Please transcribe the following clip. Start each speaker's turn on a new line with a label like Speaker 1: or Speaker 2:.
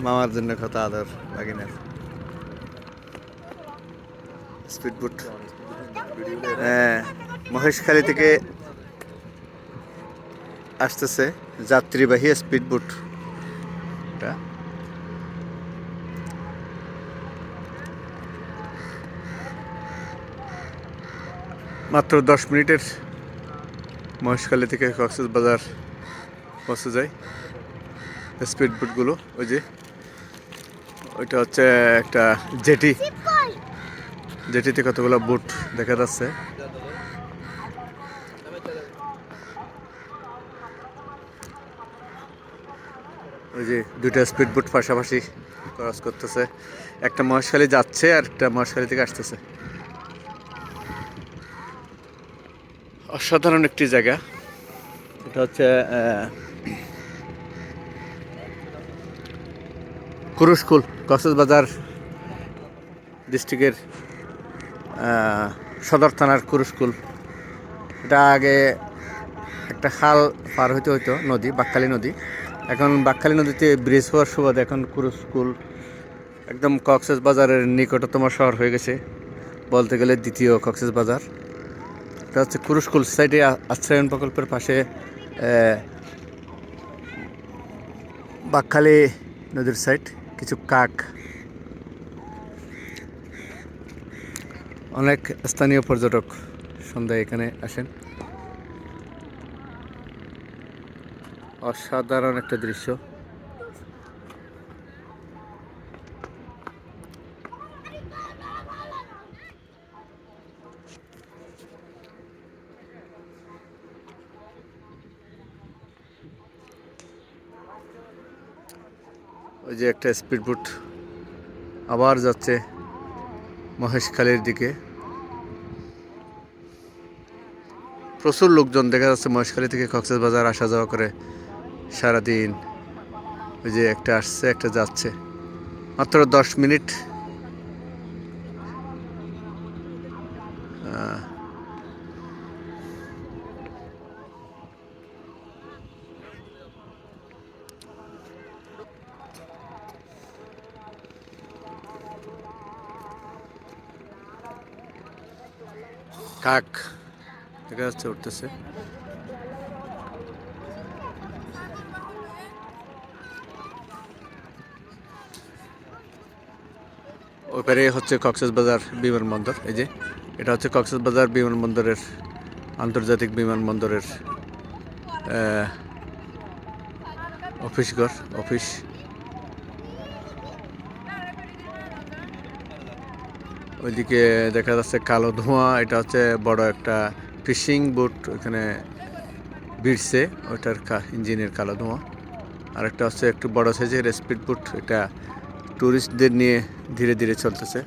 Speaker 1: মামার জন্য কত আদর বাগিনার। স্পিডবোট, হ্যাঁ, মহেশখালী থেকে আসতেছে যাত্রীবাহী স্পিডবোট। মাত্র 10 মিনিটের মহেশখালী থেকে কক্সবাজার পৌঁছে যায় স্পিডবোটগুলো। ওই যে ওইটা হচ্ছে একটা জেটি, জেটিতে কতগুলো বোট দেখা যাচ্ছে। ওই যে দুইটা স্পিডবোট পাশাপাশি ক্রস করতেছে, একটা মহেশখালী যাচ্ছে আর একটা মহেশখালী থেকে আসতেছে। অসাধারণ একটি জায়গা। এটা হচ্ছে কুরুশকুল, কক্সবাজার ডিস্ট্রিক্টের সদর থানার কুরুশকুল। এটা আগে একটা খাল পার হইতে হইতো, নদী, বাকখালী নদী। এখন বাকখালী নদীতে ব্রিজ হওয়ার সুবাদে এখন কুরুশকুল একদম কক্সবাজারের নিকটতম শহর হয়ে গেছে, বলতে গেলে দ্বিতীয় কক্সবাজার। এটা হচ্ছে কুরুশকুল সাইডে আশ্রয়ন প্রকল্পের পাশে বাকখালী নদীর সাইড। কিছু কাক, অনেক স্থানীয় পর্যটক সন্ধ্যায় এখানে আসেন। অসাধারণ একটা দৃশ্য। ওই যে একটা স্পিডবোট আবার যাচ্ছে মহেশখালীর দিকে। প্রচুর লোকজন দেখা যাচ্ছে মহেশখালী থেকে কক্সবাজার আসা যাওয়া করে সারাদিন। ওই যে একটা আসছে, একটা যাচ্ছে, মাত্র 10 মিনিট। কাক দেখা যাচ্ছে উঠতেছে। ওইপারে হচ্ছে কক্সবাজার বিমানবন্দর। এই যে এটা হচ্ছে কক্সবাজার বিমানবন্দরের, আন্তর্জাতিক বিমানবন্দরের অফিস। ওইদিকে দেখা যাচ্ছে কালো ধোঁয়া, এটা হচ্ছে বড় একটা ফিশিং বোট ওখানে ভিড়ছে, ওইটার ইঞ্জিনের কালো ধোঁয়া। আর একটা হচ্ছে একটু বড় সাইজের স্পিড বোট, এটা টুরিস্টদের নিয়ে ধীরে ধীরে চলতেছে।